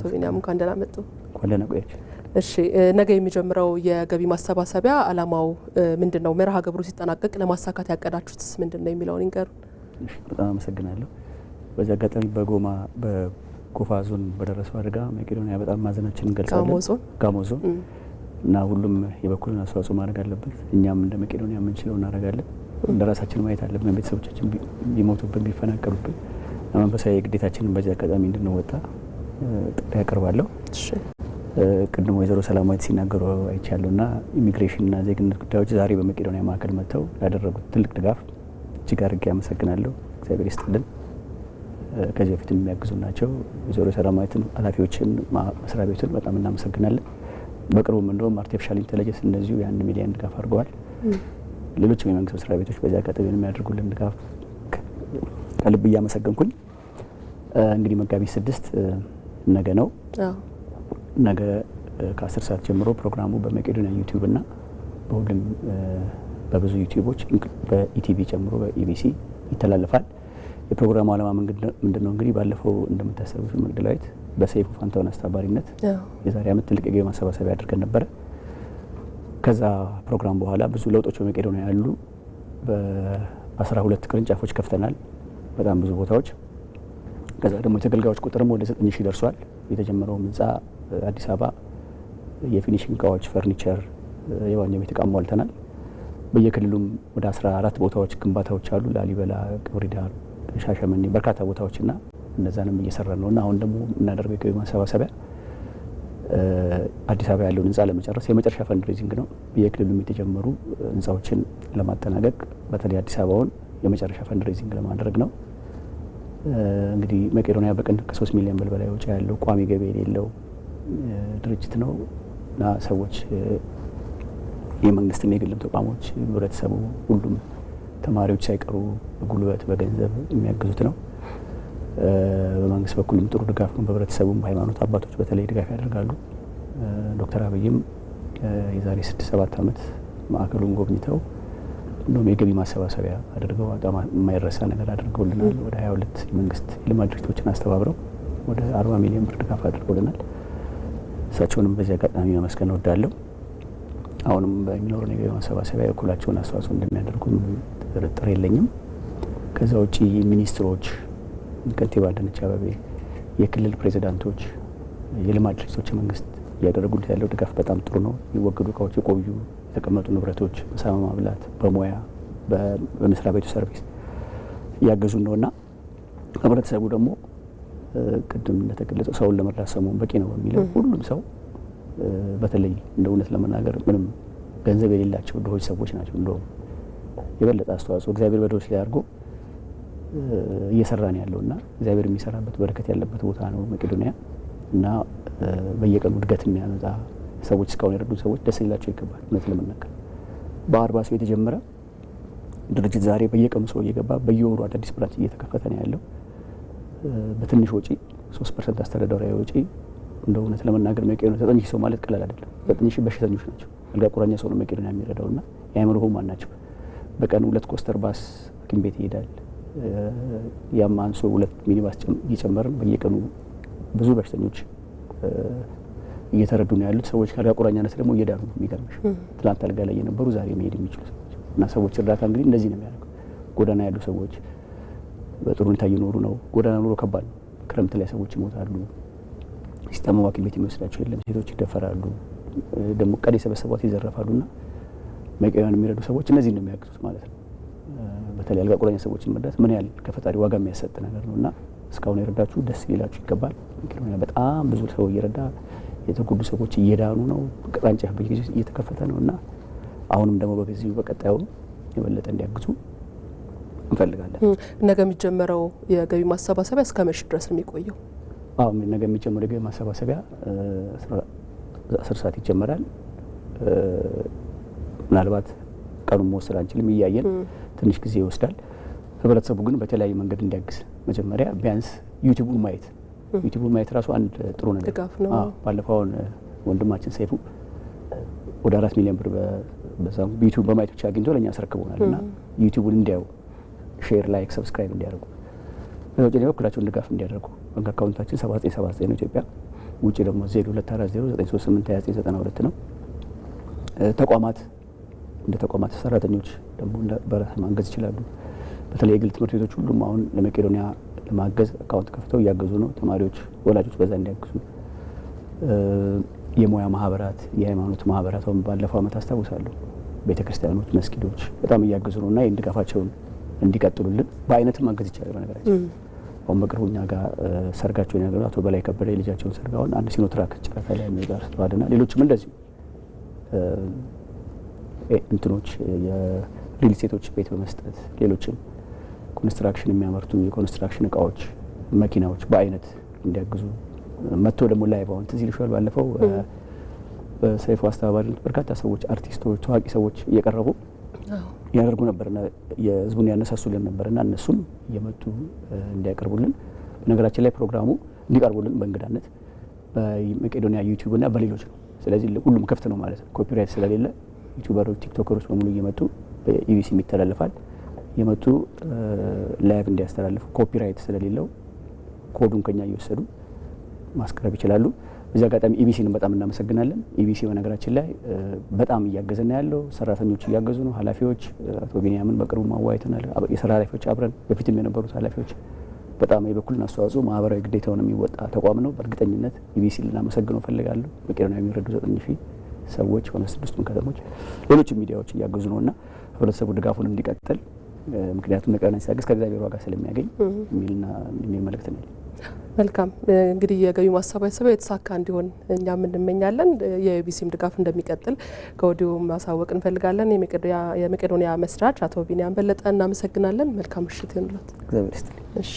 አቶ ቢኒያም እንኳን ደህና መጡ። እንኳን ደህና ቆያችሁ። እሺ ነገ የሚጀምረው የገቢ ማሰባሰቢያ አላማው ምንድነው? መርሃ ግብሩ ሲጠናቀቅ ለማሳካት ያቀዳችሁትስ ምንድነው የሚለውን ይንገሩ። እሺ በጣም አመሰግናለሁ። በዚህ አጋጣሚ በጎፋ ዞን በደረሰው አደጋ መቄዶንያ በጣም ማዘናችንን እንገልጻለን። ጋሞ ዞን እና ሁሉም የበኩሉን አስተዋጽኦ ማድረግ አለበት። እኛም እንደ መቄዶንያ የምንችለው እናደርጋለን። ለራሳችን ማየት አለብን። ቤተሰቦቻችን ቢሞቱብን ቢፈናቀሉብን መንፈሳዊ ግዴታችንን በዚህ አጋጣሚ እንድንወጣ ጥሪ ያቀርባለሁ። እሺ ቅድም ወይዘሮ ሰላማዊት ሲናገሩ አይቻለሁና ኢሚግሬሽንና ዜግነት ጉዳዮች ዛሬ በመቄዶንያ ማዕከል መጥተው ያደረጉት ትልቅ ድጋፍ እጅግ አድርጌ አመሰግናለሁ። እግዚአብሔር ይስጥልን። ከዚህ በፊት የሚያግዙ ናቸው። ወይዘሮ ሰላማዊትን ኃላፊዎችን መስሪያ ቤቱን በጣም እናመሰግናለን። በቅርቡም እንደውም አርቲፊሻል ኢንተለጀንስ እንደዚሁ የ1 ሚሊዮን ድጋፍ አድርገዋል። ሌሎችም የመንግስት መስሪያ ቤቶች በዚህ አጋጣሚ የሚያደርጉልን ድጋፍ ከልብ እያመሰገንኩኝ እንግዲህ መጋቢት 6 ነገ ነው። ነገ ከ10 ሰዓት ጀምሮ ፕሮግራሙ በመቄዶንያ ዩቲዩብ እና በሁሉም በብዙ ዩቲዩቦች በኢቲቪ ጨምሮ በኢቢሲ ይተላለፋል። የፕሮግራሙ ዓላማ ምንድነው? እንግዲህ ባለፈው እንደምታሰቡት መቅደላዊት በሰይፉ ፋንታውን አስተባባሪነት የዛሬ ዓመት ትልቅ የገቢ ማሰባሰቢያ አድርገን ነበረ። ከዛ ፕሮግራም በኋላ ብዙ ለውጦች በመቄዶንያ ያሉ በ12 ቅርንጫፎች ከፍተናል፣ በጣም ብዙ ቦታዎች። ከዛ ደግሞ የተገልጋዮች ቁጥርም ወደ 9000 ደርሷል። የተጀመረው ህንጻ አዲስ አበባ የፊኒሽንግ እቃዎች፣ ፈርኒቸር፣ የዋኛ ቤት እቃ ሟልተናል። በየክልሉም ወደ 14 ቦታዎች ግንባታዎች አሉ። ላሊበላ፣ ቅብሪዳር፣ ሻሸመኔ በርካታ ቦታዎችና እነዛንም እየሰራን ነውና አሁን ደግሞ እናደርገው የገቢ ማሰባሰቢያ አዲስ አበባ ያለውን ህንጻ ለመጨረስ የመጨረሻ ፈንድሬዚንግ ነው። በየክልሉም የተጀመሩ ህንጻዎችን ለማጠናቀቅ በተለይ አዲስ አበባውን የመጨረሻ ፈንድሬዚንግ ለማድረግ ነው። እንግዲህ መቄዶንያ በቀን ከ3 ሚሊዮን ብር በላይ ወጪ ያለው ቋሚ ገቢ የሌለው ድርጅት ነው እና ሰዎች የመንግስትና የግል ተቋሞች፣ ህብረተሰቡ፣ ሁሉም ተማሪዎች ሳይቀሩ በጉልበት በገንዘብ የሚያግዙት ነው። በመንግስት በኩልም ጥሩ ድጋፍ ነው። በህብረተሰቡም በሃይማኖት አባቶች በተለይ ድጋፍ ያደርጋሉ። ዶክተር አብይም የዛሬ 6-7 ዓመት ማዕከሉን ጎብኝተው እንደውም የገቢ ማሰባሰቢያ አድርገው በጣም የማይረሳ ነገር አድርገውልናል። ወደ 22 የመንግስት የልማት ድርጅቶችን አስተባብረው ወደ 40 ሚሊዮን ብር ድጋፍ አድርገውልናል። እሳቸውንም በዚህ አጋጣሚ ማመስገን እወዳለሁ። አሁንም በሚኖረው የገቢ ማሰባሰቢያ የበኩላቸውን አስተዋጽኦ እንደሚያደርጉ ጥርጥር የለኝም። ከዛ ውጪ ሚኒስትሮች፣ ከንቲባ አዳነች አቤቤ፣ የክልል ፕሬዚዳንቶች፣ የልማት ድርጅቶች መንግስት እያደረጉት ያለው ድጋፍ በጣም ጥሩ ነው። የሚወገዱ እቃዎች፣ የቆዩ የተቀመጡ ንብረቶች ምሳ ማብላት፣ በሙያ በመስሪያ ቤቱ ሰርቪስ እያገዙ ነውና ህብረተሰቡ ደግሞ ቅድም እንደተገለጸው ሰውን ለመርዳት ሰሞን በቂ ነው በሚለው ሁሉም ሰው በተለይ እንደ እውነት ለመናገር ምንም ገንዘብ የሌላቸው ድሆች ሰዎች ናቸው እንደውም የበለጠ አስተዋጽኦ እግዚአብሔር በድሆች ላይ አድርጎ እየሰራ ነው ያለውና እግዚአብሔር የሚሰራበት በረከት ያለበት ቦታ ነው መቄዶንያ እና በየቀኑ እድገት የሚያመጣ ሰዎች እስካሁን የረዱ ሰዎች ደስ ሊላቸው ይገባል። እውነት ለመናገር በ40 ሰው የተጀመረ ድርጅት ዛሬ በየቀኑ ሰው እየገባ በየወሩ አዳዲስ ብራንች እየተከፈተ ነው ያለው። በትንሽ ወጪ 3% አስተዳደራዊ ወጪ እንደው እውነት ለመናገር መቄዶንያ 9000 ሰው ማለት ቀላል አይደለም። 9000 በሽተኞች ናቸው። አልጋ ቁራኛ ሰው ነው መቄዶንያ የሚረዳውና የአእምሮ ህሙማን ናቸው። በቀን 2 ኮስተር ባስ ሐኪም ቤት ይሄዳል። ያም አንሶ 2 ሚኒባስ እየጨመርን በየቀኑ ብዙ በሽተኞች እየተረዱ ነው ያሉት። ሰዎች ከአልጋ ቁራኛነት ደግሞ እየዳኑ ነው። የሚገርምሽ ትላንት አልጋ ላይ የነበሩ ዛሬ መሄድ የሚችሉ ሰዎች እና ሰዎች እርዳታ እንግዲህ እንደዚህ ነው የሚያደርገው። ጎዳና ያሉ ሰዎች በጥሩ ሁኔታ እየኖሩ ነው። ጎዳና ኑሮ ከባድ ነው። ክረምት ላይ ሰዎች ይሞታሉ። ሲስተማው ሐኪም ቤት የሚወስዳቸው የለም። ሴቶች ይደፈራሉ። ደግሞ ቀን የሰበሰቧት ይዘረፋሉና መቄዶንያን የሚረዱ ሰዎች እነዚህ ነው የሚያግዙት ማለት ነው። በተለይ አልጋ ቁራኛ ሰዎችን መርዳት ምን ያህል ከፈጣሪ ዋጋ የሚያሰጥ ነገር ነውና እስካሁን የረዳችሁ ደስ ይላችሁ ይገባል። መቄዶንያ በጣም ብዙ ሰው እየረዳ የተጎዱ ሰዎች እየዳኑ ነው። ቅርንጫፍ በየጊዜው እየተከፈተ ነውና አሁንም ደግሞ በጊዜው በቀጣዩ የበለጠ እንዲያግዙ እንፈልጋለን። ነገ የሚጀመረው የገቢ ማሰባሰቢያ እስከ መቼ ድረስ ነው የሚቆየው? ነገ የሚጀመረው የገቢ ማሰባሰቢያ 10 ሰዓት ይጀመራል። ምናልባት ቀኑን መወሰን አንችልም፣ እያየን ትንሽ ጊዜ ይወስዳል። ህብረተሰቡ ግን በተለያየ መንገድ እንዲያግዝ መጀመሪያ ቢያንስ ዩቲዩቡን ማየት ራሱ አንድ ጥሩ ነገር ነው። ባለፈው ወንድማችን ሰይፉ ወደ 4 ሚሊዮን ብር በዛም ዩቲዩብ በማየት ብቻ አግኝቶ ለኛ አስረክቦናልና ዩቲዩቡን እንዲያዩ ሼር፣ ላይክ፣ ሰብስክራይብ እንዲያደርጉ በውጭ ነው ኩላቸውን ድጋፍ እንዲያደርጉ ባንክ አካውንታችን 7979 ነው ኢትዮጵያ ውጪ ደግሞ 0240938292 ነው። ተቋማት እንደ ተቋማት ሰራተኞች ደግሞ በራስ ማገዝ ይችላሉ። በተለይ የግል ትምህርት ቤቶች ሁሉም አሁን ለመቄዶንያ ለማገዝ አካውንት ከፍተው እያገዙ ነው። ተማሪዎች፣ ወላጆች በዛ እንዲያግዙ የሙያ ማህበራት፣ የሃይማኖት ማህበራት አሁን ባለፈው ዓመት አስታውሳለሁ ቤተክርስቲያኖች፣ መስጊዶች በጣም እያገዙ ነውና ይህን ድጋፋቸውን እንዲቀጥሉልን በአይነትም ማገዝ ይቻላል። በነገራችን አሁን በቅርቡ እኛ ጋር ሰርጋቸውን ያገሩ አቶ በላይ ከበደ የልጃቸውን ሰርግ አሁን አንድ ሲኖትራክ ጨረታ ላይ የሚደርሰዋልና ሌሎችም እንደዚሁ እንትኖች የሪል ስቴቶች ቤት በመስጠት ሌሎችም ኮንስትራክሽን የሚያመርቱ የኮንስትራክሽን እቃዎች፣ መኪናዎች በአይነት እንዲያግዙ መጥቶ ደግሞ ላይ ባውን ትዝ ይልሻል ባለፈው በሰይፉ አስተባባሪነት በርካታ ሰዎች አርቲስቶች፣ ታዋቂ ሰዎች እየቀረቡ ያደርጉ ነበርና የህዝቡን ያነሳሱልን ነበርና እነሱም እየመጡ እንዲያቀርቡልን በነገራችን ላይ ፕሮግራሙ እንዲቀርቡልን በእንግዳነት በመቄዶንያ ዩቲዩብ እና በሌሎች ነው። ስለዚህ ሁሉም ክፍት ነው ማለት ነው። ኮፒራይት ስለሌለ ዩቲዩበሮች፣ ቲክቶከሮች በሙሉ እየመጡ በኢቢሲ ይተላለፋል እየመጡ ላይቭ እንዲያስተላልፉ ኮፒራይት ስለሌለው ኮዱን ከኛ እየወሰዱ ማስቀረብ ይችላሉ። በዚህ አጋጣሚ ኢቢሲንም በጣም እናመሰግናለን። ኢቢሲ በነገራችን ላይ በጣም እያገዘና ያለው ሰራተኞች እያገዙ ነው። ኃላፊዎች አቶ ቢኒያምን በቅርቡ ማዋይተናል። የስራ ኃላፊዎች አብረን በፊትም የነበሩት ኃላፊዎች በጣም የበኩልን አስተዋጽኦ ማህበራዊ ግዴታውን የሚወጣ ተቋም ነው። በእርግጠኝነት ኢቢሲ ልናመሰግነው ፈልጋለሁ። መቄዶንያ የሚረዱ 9000 ሰዎች ሆነ 6ቱን ከተሞች ሌሎች ሚዲያዎች እያገዙ ነውና ህብረተሰቡ ድጋፉን እንዲቀጥል ምክንያቱም መቄዶንያ ሲያገዝ ከእግዚአብሔር ዋጋ ስለሚያገኝ የሚል መልእክት ነው። መልካም እንግዲህ የገቢ ማሰባሰቢያ የተሳካ እንዲሆን እኛም እንመኛለን። የኢቢሲም ድጋፍ እንደሚቀጥል ከወዲሁ ማሳወቅ እንፈልጋለን። የመቄዶንያ መስራች አቶ ቢኒያም በለጠ እናመሰግናለን። መልካም ምሽት ይሁንልዎት። እግዚአብሔር ይስጥልኝ። እሺ